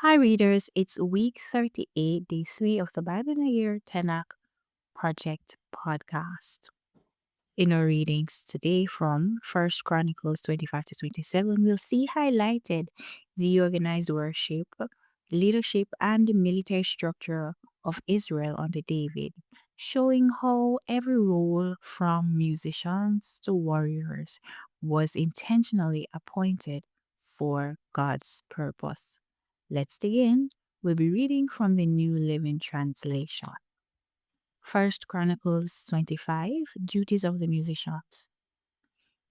Hi, readers. It's week 38, day 3 of the Bible in a Year Tanakh Project podcast. In our readings today from First Chronicles 25 to 27, we'll see highlighted the organized worship, leadership, and military structure of Israel under David, showing how every role from musicians to warriors was intentionally appointed for God's purpose. Let's begin. We'll be reading from the New Living Translation. First Chronicles 25, Duties of the Musicians.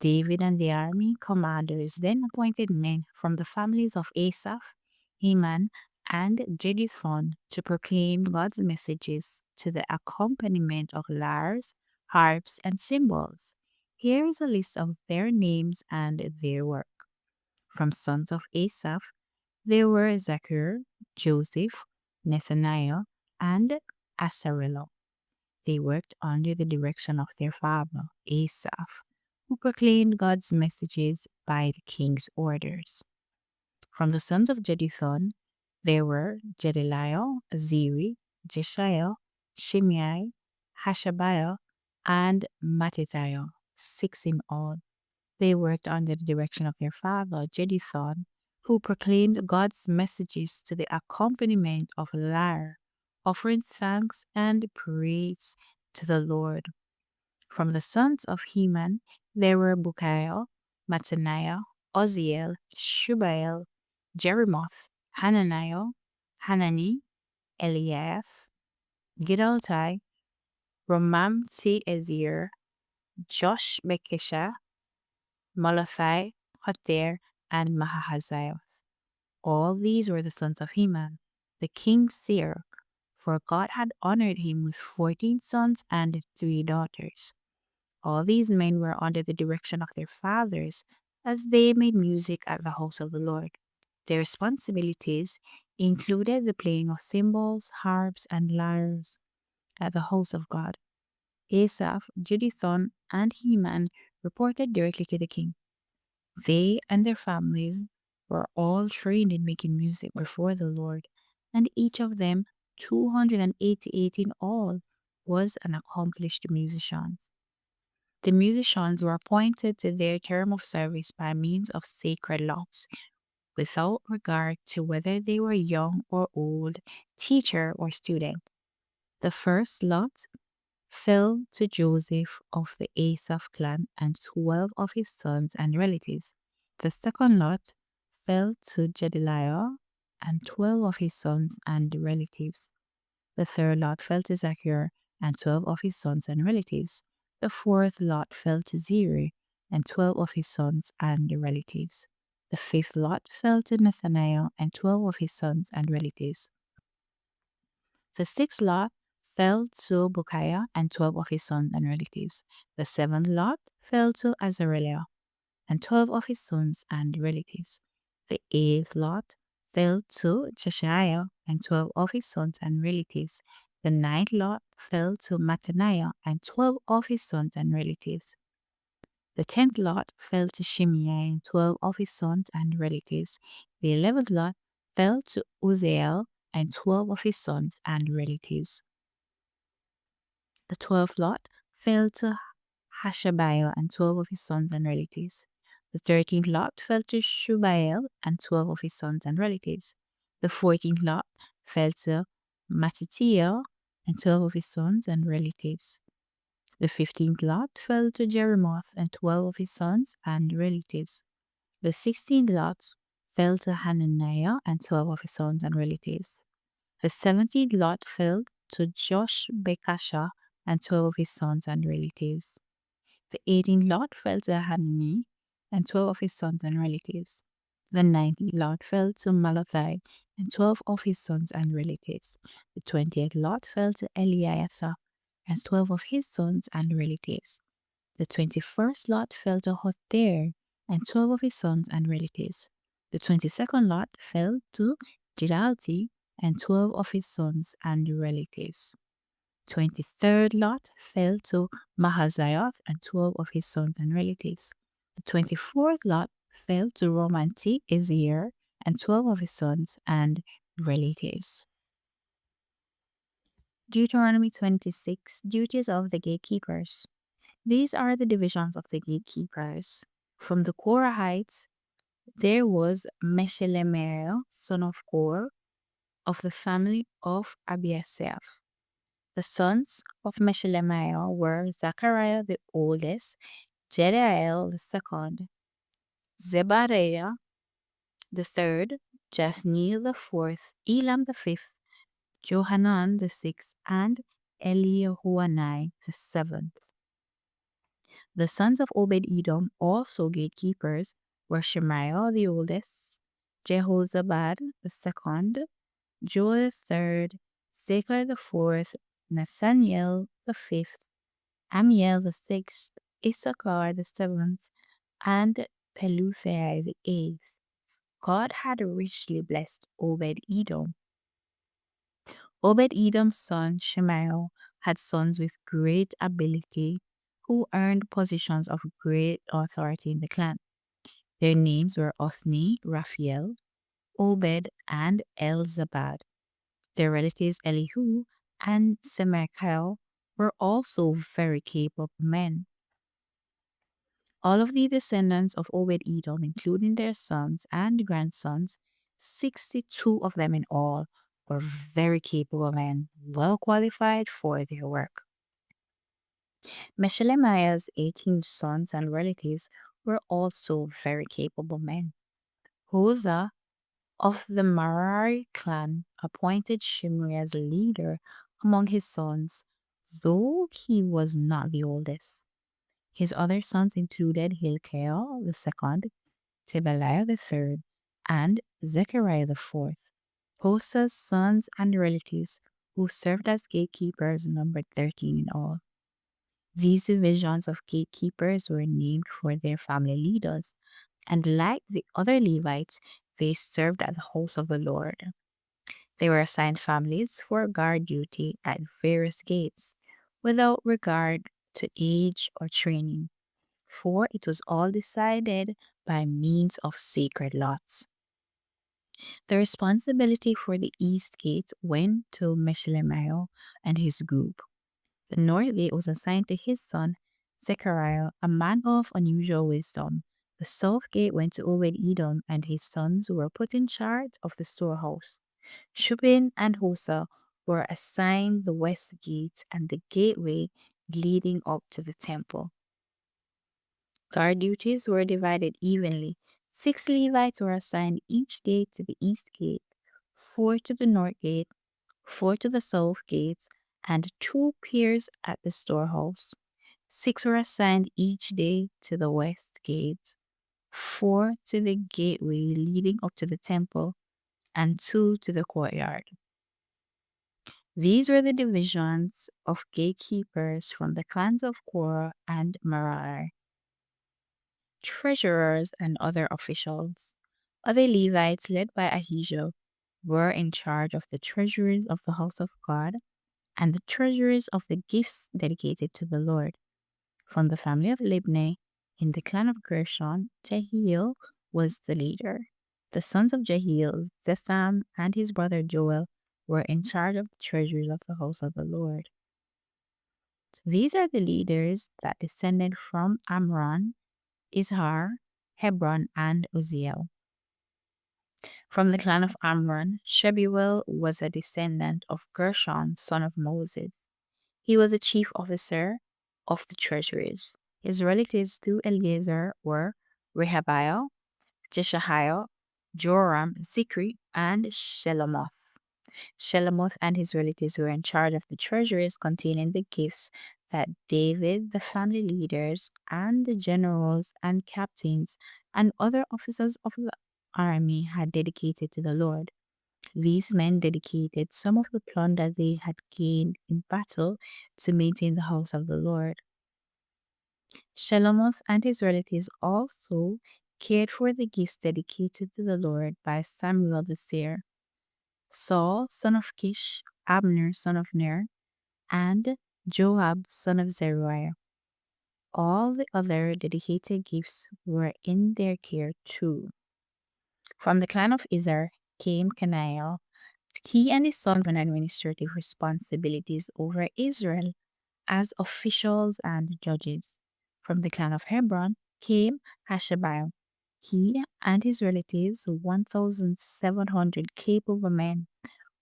David and the army commanders then appointed men from the families of Asaph, Heman, and Jeduthun to proclaim God's messages to the accompaniment of lyres, harps, and cymbals. Here is a list of their names and their work. From sons of Asaph, there were Zachar, Joseph, Nathaniah, and Asarello. They worked under the direction of their father, Asaph, who proclaimed God's messages by the king's orders. From the sons of Jeduthun, there were Jedaliah, Zeri, Jeshiah, Shimei, Hashabiah, and Mattithiah, 6 in all. They worked under the direction of their father, Jeduthun, who proclaimed God's messages to the accompaniment of lyre, offering thanks and praise to the Lord. From the sons of Heman, there were Bukiah, Mattaniah, Uzziel, Shubael, Jeremoth, Hananiah, Hanani, Elias, Gidaltai, Romamti-Ezer, Josh Bekesha, Malathi, Hotir, and Mahaziah. All these were the sons of Heman, the king's seer, for God had honored him with 14 sons and 3 daughters. All these men were under the direction of their fathers as they made music at the house of the Lord. Their responsibilities included the playing of cymbals, harps, and lyres at the house of God. Asaph, Jeduthun, and Heman reported directly to the king. They and their families were all trained in making music before the Lord, and each of them, 288 in all, was an accomplished musician. The musicians were appointed to their term of service by means of sacred lots, without regard to whether they were young or old, teacher or student. The first lot fell to Joseph of the Asaph clan and 12 of his sons and relatives. The second lot fell to Jedaliah and 12 of his sons and relatives. The third lot fell to Zachar and 12 of his sons and relatives. The fourth lot fell to Zeri and 12 of his sons and relatives. The fifth lot fell to Nathaniah and 12 of his sons and relatives. The sixth lot fell to Bukiah and 12 of his sons and relatives. The seventh lot fell to Azariah and 12 of his sons and relatives. The eighth lot fell to Josiah and 12 of his sons and relatives. The ninth lot fell to Mattaniah and 12 of his sons and relatives. The 10th lot fell to Shimei and 12 of his sons and relatives. The 11th lot fell to Uzziel and 12 of his sons and relatives. The 12th lot fell to Hashabiah and 12 of his sons and relatives. The 13th lot fell to Shubael and 12 of his sons and relatives. The 14th lot fell to Mattithiah and 12 of his sons and relatives. The 15th lot fell to Jeremoth and 12 of his sons and relatives. The 16th lot fell to Hananiah and 12 of his sons and relatives. The 17th lot fell to Josh Bekasha and 12 of his sons and relatives. The 18th lot fell to Hanani and 12 of his sons and relatives. The 19th lot fell to Malathi and 12 of his sons and relatives. The 20th lot fell to Eliathah and 12 of his sons and relatives. The 21st lot fell to Hothir and 12 of his sons and relatives. The 22nd lot fell to Gidalti and 12 of his sons and relatives. 23rd lot fell to Mahaziah and 12 of his sons and relatives. The 24th lot fell to Romanti Ezer and 12 of his sons and relatives. Deuteronomy 26 Duties of the Gatekeepers. These are the divisions of the gatekeepers. From the Korahites, there was Meshelemiah, son of Kor, of the family of Abiasaph. The sons of Meshelemiah were Zechariah the oldest, Jediael the second, Zebadiah the third, Jathniel the fourth, Elam the fifth, Johanan the sixth, and Eliyahuanai the seventh. The sons of Obed Edom, also gatekeepers, were Shemaiah the oldest, Jehozabad the second, Joel the third, Zechar the fourth, Nathaniel the fifth, Amiel the sixth, Issachar the seventh, and Peluthai the eighth. God had richly blessed Obed Edom. Obed Edom's son Shemaiah had sons with great ability who earned positions of great authority in the clan. Their names were Othni, Raphael, Obed, and Elzabad. Their relatives Elihu and Semachiah were also very capable men. All of the descendants of Obed Edom, including their sons and grandsons, 62 of them in all, were very capable men, well qualified for their work. Meshelemiah's 18 sons and relatives were also very capable men. Hosea of the Merari clan appointed Shimri as leader among his sons, though he was not the oldest. His other sons included Hilkiah the second, Tibaliah the third, and Zechariah the fourth. Hosa's sons and relatives who served as gatekeepers numbered 13 in all. These divisions of gatekeepers were named for their family leaders, and like the other Levites, they served at the house of the Lord. They were assigned families for guard duty at various gates, without regard to age or training, for it was all decided by means of sacred lots. The responsibility for the east gate went to Meshelemiah and his group. The north gate was assigned to his son Zechariah, a man of unusual wisdom. The south gate went to Obed Edom, and his sons were put in charge of the storehouse. Shubin and Hosa were assigned the west gate and the gateway leading up to the temple. Guard duties were divided evenly. 6 Levites were assigned each gate to the east gate, 4 to the north gate, 4 to the south gates, and 2 pairs at the storehouse. 6 were assigned each day to the west gate, 4 to the gateway leading up to the temple, and 2 to the courtyard. These were the divisions of gatekeepers from the clans of Korah and Merari. Treasurers and other officials. Other Levites, led by Ahijah, were in charge of the treasuries of the house of God and the treasuries of the gifts dedicated to the Lord. From the family of Libni, in the clan of Gershon, Jehiel was the leader. The sons of Jehiel, Zetham, and his brother Joel were in charge of the treasuries of the house of the Lord. These are the leaders that descended from Amram, Izhar, Hebron, and Uzziel. From the clan of Amram, Shebuel was a descendant of Gershon, son of Moses. He was the chief officer of the treasuries. His relatives to Eleazar were Rehabiah, Jeshahiah, Joram, Zikri, and Shelomoth. Shelomoth and his relatives were in charge of the treasuries containing the gifts that David, the family leaders, and the generals and captains and other officers of the army had dedicated to the Lord. These men dedicated some of the plunder they had gained in battle to maintain the house of the Lord. Shelomoth and his relatives also cared for the gifts dedicated to the Lord by Samuel the seer, Saul, son of Kish, Abner, son of Ner, and Joab, son of Zeruiah. All the other dedicated gifts were in their care too. From the clan of Izhar came Caniel, He and his sons had administrative responsibilities over Israel as officials and judges. From the clan of Hebron came Hashabiah. He and his relatives, 1,700 capable men,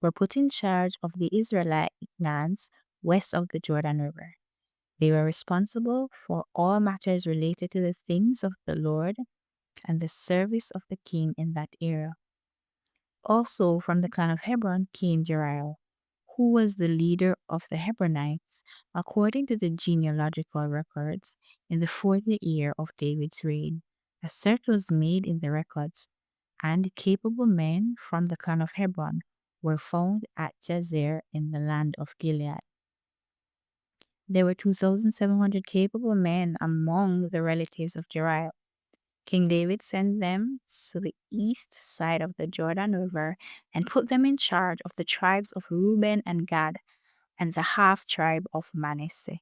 were put in charge of the Israelite lands west of the Jordan River. They were responsible for all matters related to the things of the Lord and the service of the king in that era. Also from the clan of Hebron came Jeriel, who was the leader of the Hebronites according to the genealogical records in the 40th year of David's reign. A search was made in the records, and capable men from the clan of Hebron were found at Jazer in the land of Gilead. There were 2,700 capable men among the relatives of Jeriel. King David sent them to the east side of the Jordan River and put them in charge of the tribes of Reuben and Gad and the half tribe of Manasseh.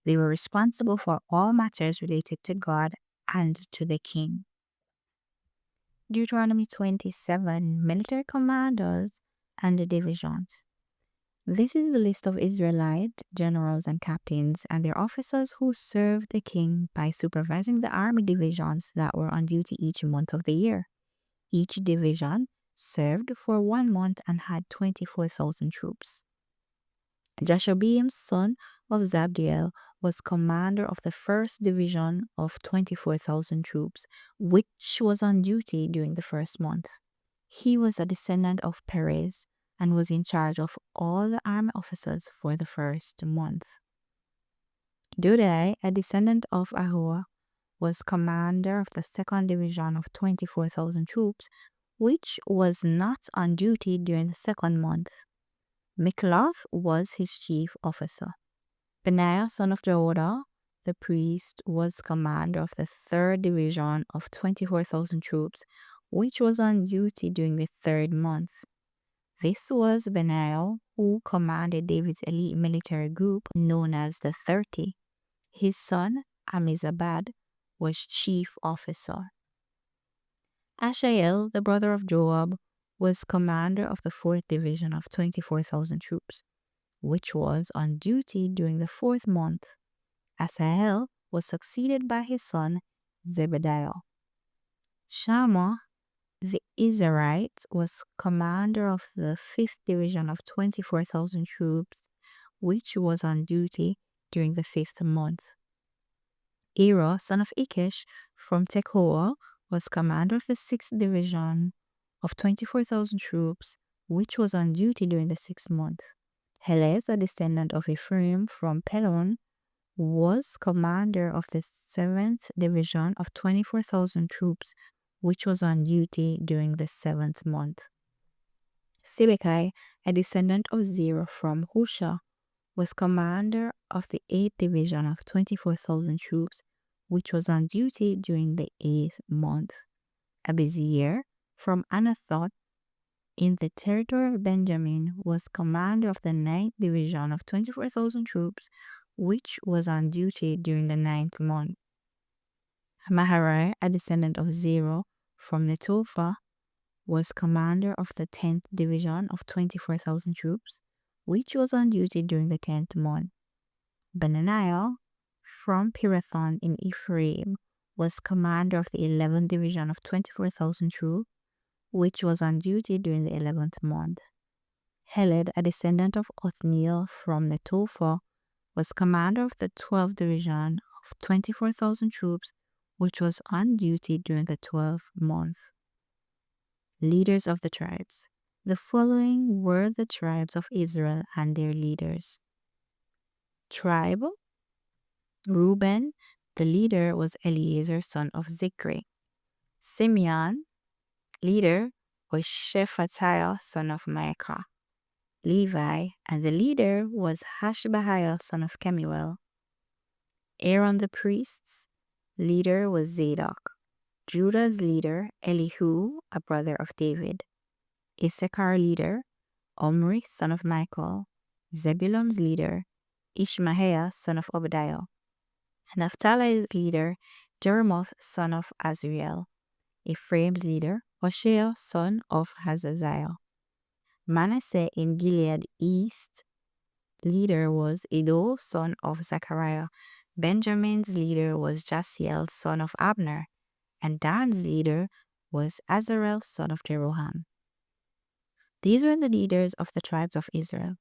They were responsible for all matters related to God and to the king. Deuteronomy 27 Military Commanders and the Divisions. This is the list of Israelite generals and captains and their officers who served the king by supervising the army divisions that were on duty each month of the year. Each division served for 1 month and had 24,000 troops. Jashobeam's son of Zabdiel was commander of the 1st Division of 24,000 troops, which was on duty during the first month. He was a descendant of Perez and was in charge of all the army officers for the first month. Dudai, a descendant of Ahua, was commander of the 2nd Division of 24,000 troops, which was not on duty during the second month. Mikloth was his chief officer. Benaiah, son of Jehoiada, the priest, was commander of the 3rd Division of 24,000 troops, which was on duty during the 3rd month. This was Benaiah, who commanded David's elite military group known as the 30. His son, Amizabad, was chief officer. Ashael, the brother of Joab, was commander of the 4th Division of 24,000 troops, which was on duty during the 4th month. Asahel was succeeded by his son Zebediah. Shammah, the Israelite, was commander of the 5th Division of 24,000 troops, which was on duty during the 5th month. Ira, son of Ikish, from Tekoa, was commander of the 6th Division of 24,000 troops, which was on duty during the 6th month. Helez, a descendant of Ephraim from Pelon, was commander of the 7th Division of 24,000 troops, which was on duty during the 7th month. Sibekai, a descendant of Zerah from Husha, was commander of the 8th Division of 24,000 troops, which was on duty during the 8th month. Abizeer from Anathoth in the territory of Benjamin was commander of the 9th Division of 24,000 troops, which was on duty during the 9th month. Maharai, a descendant of Zerah from Netopha, was commander of the 10th Division of 24,000 troops, which was on duty during the 10th month. Benaniah from Pirathon in Ephraim was commander of the 11th Division of 24,000 troops, which was on duty during the 11th month. Heled, a descendant of Othniel from Netopha, was commander of the 12th Division of 24,000 troops, which was on duty during the 12th month. Leaders of the tribes. The following were the tribes of Israel and their leaders. Tribe Reuben, the leader was Eleazar, son of Zikri. Simeon, leader was Shephatiah, son of Maacah. Levi, and the leader was Hashabiah, son of Kemuel. Aaron the priest's leader was Zadok. Judah's leader, Elihu, a brother of David. Issachar leader, Omri, son of Michael. Zebulun's leader, Ishmaiah, son of Obadiah. Naphtali's leader, Jeremoth, son of Azriel. Ephraim's leader, Hoshea, son of Hazaziah. Manasseh in Gilead East leader was Iddo, son of Zechariah. Benjamin's leader was Jasiel, son of Abner. And Dan's leader was Azarel, son of Jeroham. These were the leaders of the tribes of Israel.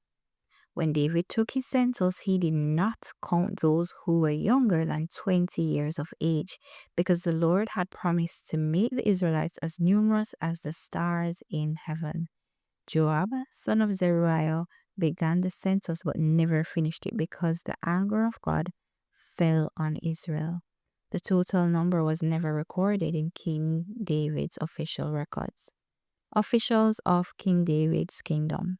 When David took his census, he did not count those who were younger than 20 years of age, because the Lord had promised to make the Israelites as numerous as the stars in heaven. Joab, son of Zeruiah, began the census but never finished it because the anger of God fell on Israel. The total number was never recorded in King David's official records. Officials of King David's kingdom.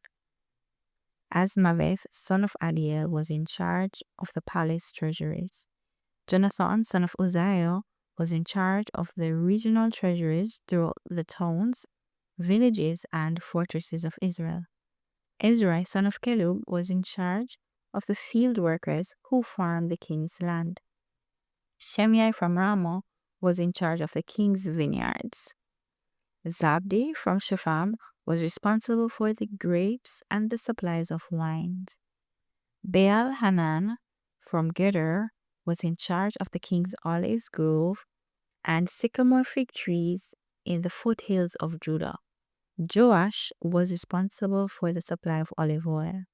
Asmaveth, son of Adiel, was in charge of the palace treasuries. Jonathan, son of Uzziah, was in charge of the regional treasuries throughout the towns, villages, and fortresses of Israel. Ezra, son of Caleb, was in charge of the field workers who farmed the king's land. Shemaiah from Ramah was in charge of the king's vineyards. Zabdi from Shepham was responsible for the grapes and the supplies of wines. Baal Hanan from Gedor was in charge of the king's olive grove and sycamore fig trees in the foothills of Judah. Joash was responsible for the supply of olive oil.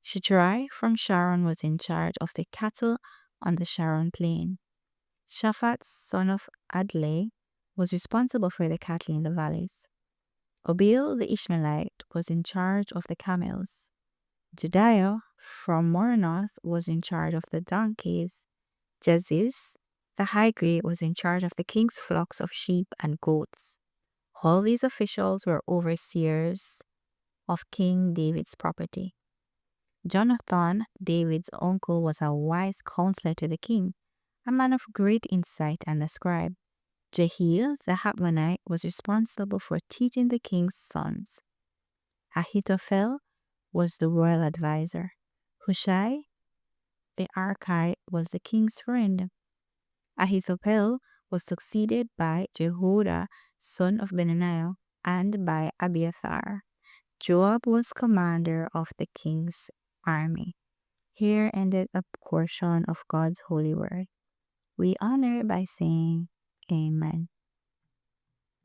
Shitrai from Sharon was in charge of the cattle on the Sharon plain. Shaphat, son of Adlai, was responsible for the cattle in the valleys. Obil the Ishmaelite was in charge of the camels. Jediah from Moronoth was in charge of the donkeys. Jaziz, the high grade, was in charge of the king's flocks of sheep and goats. All these officials were overseers of King David's property. Jonathan, David's uncle, was a wise counselor to the king, a man of great insight and a scribe. Jehiel, the Hachmonite, was responsible for teaching the king's sons. Ahithophel was the royal advisor. Hushai, the Archite, was the king's friend. Ahithophel was succeeded by Jehoiada, son of Benaniah, and by Abiathar. Joab was commander of the king's army. Here ended a portion of God's holy word. We honor it by saying Amen.